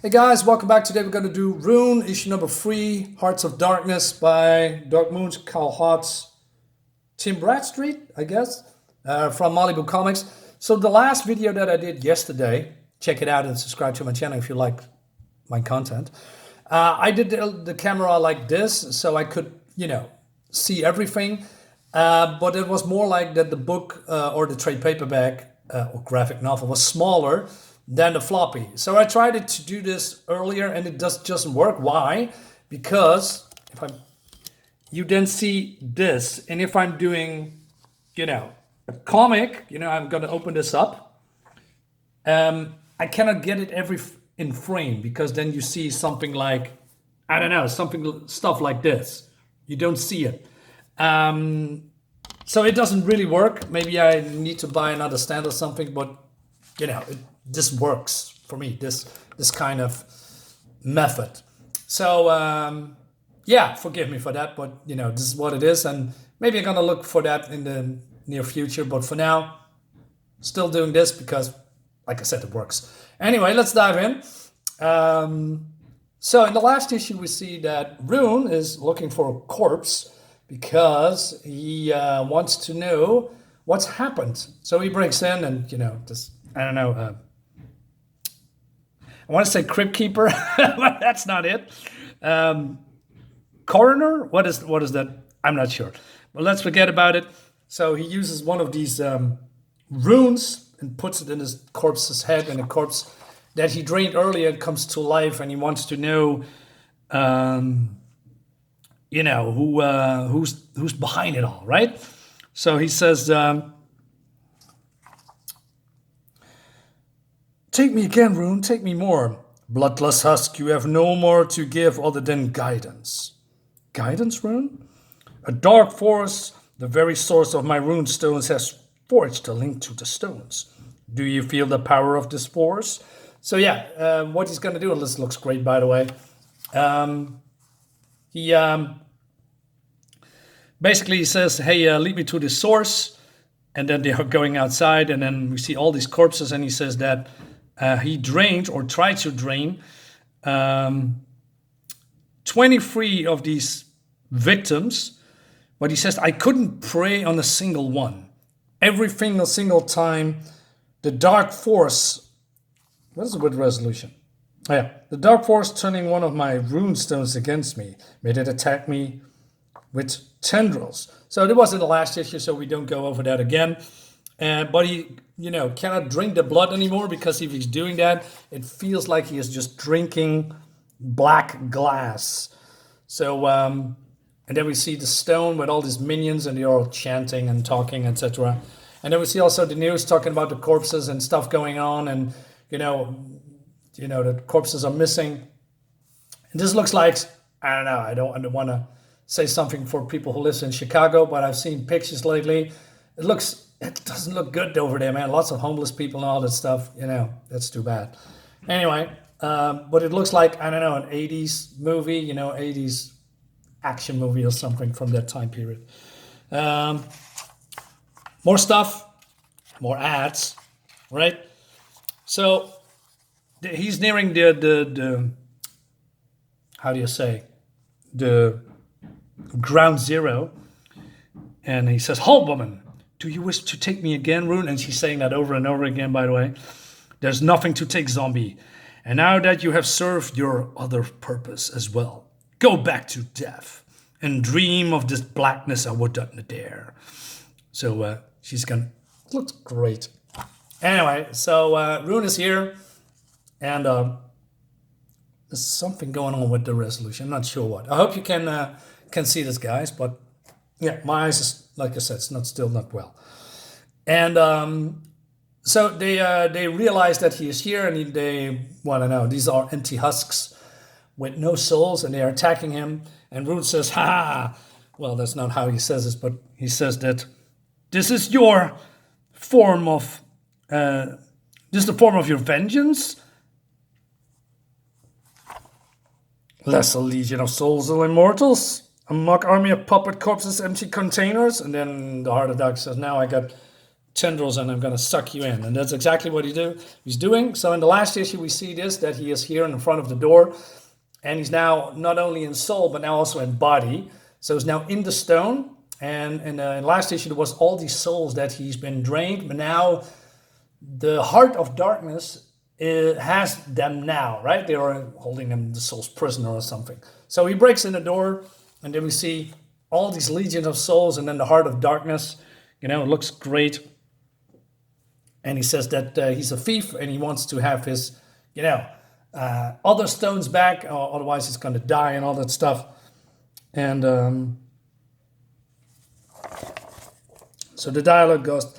Hey guys, welcome back. Today we're going to do Rune, issue number 3, Hearts of Darkness by Moench, Kyle Hotz Tim Bradstreet, I guess, from Malibu Comics. So the last video that I did yesterday, check it out and subscribe to my channel if you like my content. I did the camera like this so I could, see everything. But it was more like that the book or the trade paperback or graphic novel was smaller than the floppy. So I tried to do this earlier and it just doesn't work. Why? Because you then see this, and if I'm doing, a comic, I'm going to open this up. I cannot get it in frame because then you see something like, I don't know, stuff like this. You don't see it. So it doesn't really work. Maybe I need to buy another stand or something, but this works for me, this kind of method. So forgive me for that, but this is what it is, and maybe I'm gonna look for that in the near future, but for now still doing this because, like I said, it works. Anyway, let's dive in. So in the last issue we see that Rune is looking for a corpse because he wants to know what's happened. So he breaks in and I want to say crypt keeper, but that's not it. Coroner? What is that? I'm not sure. But let's forget about it. So he uses one of these runes and puts it in his corpse's head, and the corpse that he drained earlier comes to life, and he wants to know, who's behind it all, right? So he says, "Take me again, Rune, take me more. Bloodless husk, you have no more to give other than guidance." Guidance, Rune? "A dark force, the very source of my rune stones, has forged a link to the stones. Do you feel the power of this force?" So what he's going to do, and this looks great, by the way. He basically says, hey, lead me to the source. And then they are going outside, and then we see all these corpses, and he says that he drained or tried to drain 23 of these victims, but he says, "I couldn't prey on a single one. Every single time the dark force," what is the word resolution? Oh, yeah. "The dark force turning one of my rune stones against me, made it attack me with tendrils." So that was in the last issue, so we don't go over that again. But he, cannot drink the blood anymore, because if he's doing that, it feels like he is just drinking black glass. So, and then we see the stone with all these minions, and they're all chanting and talking, etc. And then we see also the news talking about the corpses and stuff going on, and the corpses are missing. And this looks like, I don't know, I don't want to say something for people who live in Chicago, but I've seen pictures lately. It doesn't look good over there, man. Lots of homeless people and all that stuff. That's too bad. Anyway, but it looks like, I don't know, an 80s movie, 80s action movie or something from that time period. More stuff, more ads, right? So he's nearing the how do you say, the ground zero, and he says, "Halt, woman. Do you wish to take me again, Rune?" And she's saying that over and over again, by the way. "There's nothing to take, zombie. And now that you have served your other purpose as well, go back to death and dream of this blackness I would not dare." So she's gonna, looks great. Anyway, so Rune is here, and there's something going on with the resolution. I'm not sure what. I hope you can see this, guys, but my eyes is, like I said, it's still not well. And so they realize that he is here, and they want to know. These are empty husks with no souls, and they are attacking him. And Rune says, "Ha!" Well, that's not how he says this, but he says that this is your form of, this is the form of your vengeance. "Less a legion of souls or immortals, a mock army of puppet corpses, empty containers." And then the Heart of Dark says, "Now I got tendrils and I'm going to suck you in. And that's exactly what he's doing. So in the last issue, we see this, that he is here in front of the door. And he's now not only in soul, but now also in body. So he's now in the stone. And in the last issue, there was all these souls that he's been drained. But now the heart of darkness has them now, right? They are holding them, the souls prisoner or something. So he breaks in the door, and then we see all these legions of souls, and then the heart of darkness. It looks great. And he says that he's a thief, and he wants to have his, other stones back, or otherwise he's going to die and all that stuff. And so the dialogue goes,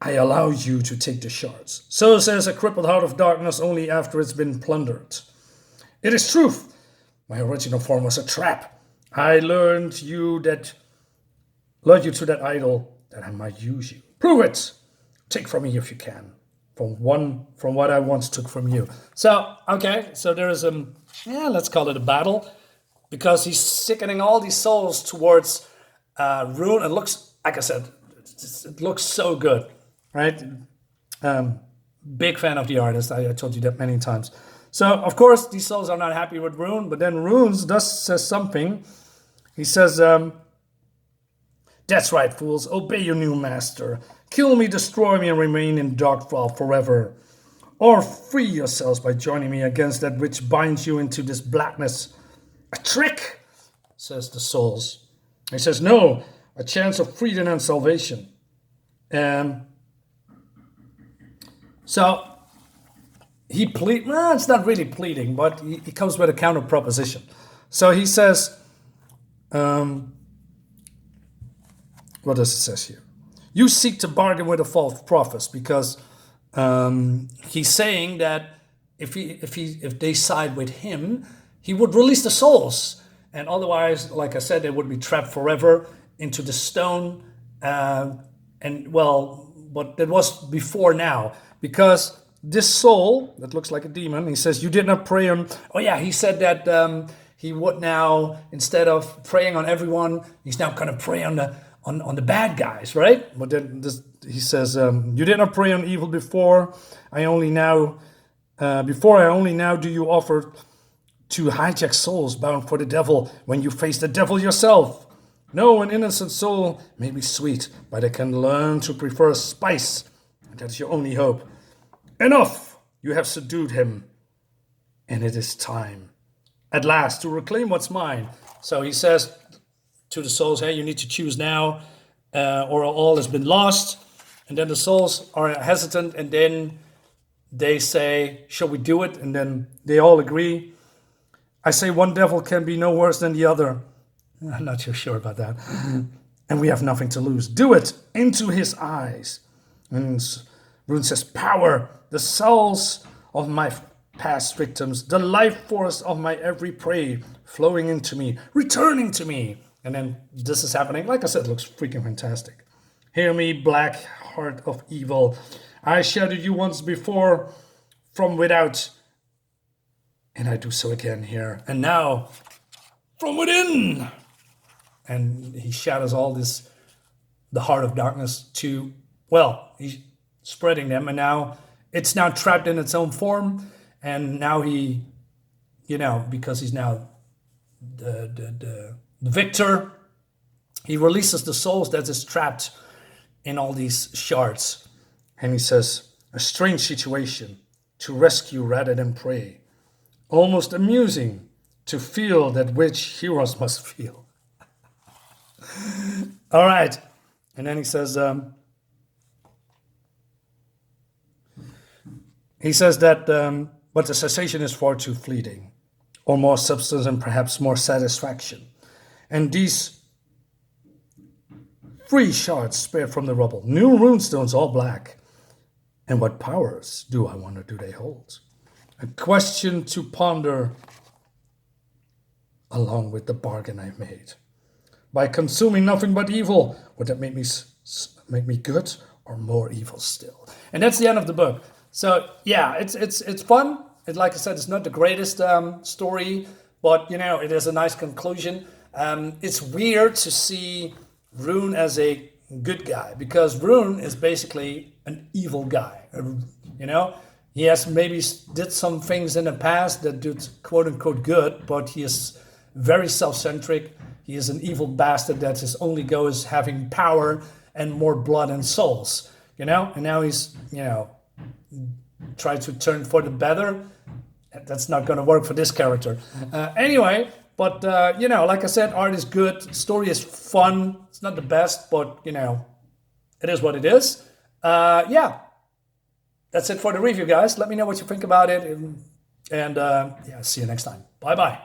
I allow you to take the shards. So says a crippled heart of darkness only after it's been plundered. It is truth. My original form was a trap. I lured you to that idol that I might use you. Prove it. Take from me if you can. From what I once took from you. So, okay, so there is let's call it a battle. Because he's sickening all these souls towards Rune. It looks, like I said, it looks so good. Right? Big fan of the artist. I told you that many times. So, of course, these souls are not happy with Rune, but then Rune says something. He says, that's right, fools. Obey your new master. Kill me, destroy me, and remain in Darkfall forever. Or free yourselves by joining me against that which binds you into this blackness. A trick, says the souls. He says, no, a chance of freedom and salvation. So he it's not really pleading, but he comes with a counter proposition. So he says, what does it say here? You seek to bargain with the false prophets because he's saying that if they side with him, he would release the souls, and otherwise, like I said, they would be trapped forever into the stone. But that was before now. Because this soul, that looks like a demon, he says, you did not prey on... Oh yeah, he said that he would now, instead of preying on everyone, he's now going to prey on the bad guys, right? But then he says, you did not prey on evil before. I only now do you offer to hijack souls bound for the devil when you face the devil yourself. No, an innocent soul may be sweet, but it can learn to prefer spice. That is your only hope. Enough! You have subdued him. And it is time, at last, to reclaim what's mine. So he says to the souls, hey, you need to choose now, or all has been lost. And then the souls are hesitant, and then they say, shall we do it? And then they all agree. I say one devil can be no worse than the other. I'm not too sure about that. And we have nothing to lose. Do it into his eyes. And Rune says, power, the souls of my past victims, the life force of my every prey flowing into me, returning to me. And then this is happening. Like I said, it looks freaking fantastic. Hear me, black heart of evil. I shadowed you once before from without, and I do so again here. And now, from within. And he shadows all this, the heart of darkness to... Well, he's spreading them, and now it's now trapped in its own form, and now he, because he's now the victor, he releases the souls that is trapped in all these shards, and he says, a strange situation, to rescue rather than prey, almost amusing to feel that which heroes must feel. All right, and then he says... He says that, but the cessation is far too fleeting, or more substance and perhaps more satisfaction. And these free shards spared from the rubble, new runestones all black. And what powers, I wonder, do they hold? A question to ponder along with the bargain I've made. By consuming nothing but evil, would that make me good or more evil still? And that's the end of the book. So yeah, it's fun. Like I said, it's not the greatest story, but it is a nice conclusion. It's weird to see Rune as a good guy, because Rune is basically an evil guy. You know, he has maybe did some things in the past that did quote unquote good, but he is very self-centric. He is an evil bastard that his only goal is having power and more blood and souls. You know, and now he's, you know, trying to turn for the better. That's not going to work for this character. Anyway, but, you know, like I said, art is good. Story is fun. It's not the best, but, you know, it is what it is. Yeah, that's it for the review, guys. Let me know what you think about it. And yeah, see you next time. Bye-bye.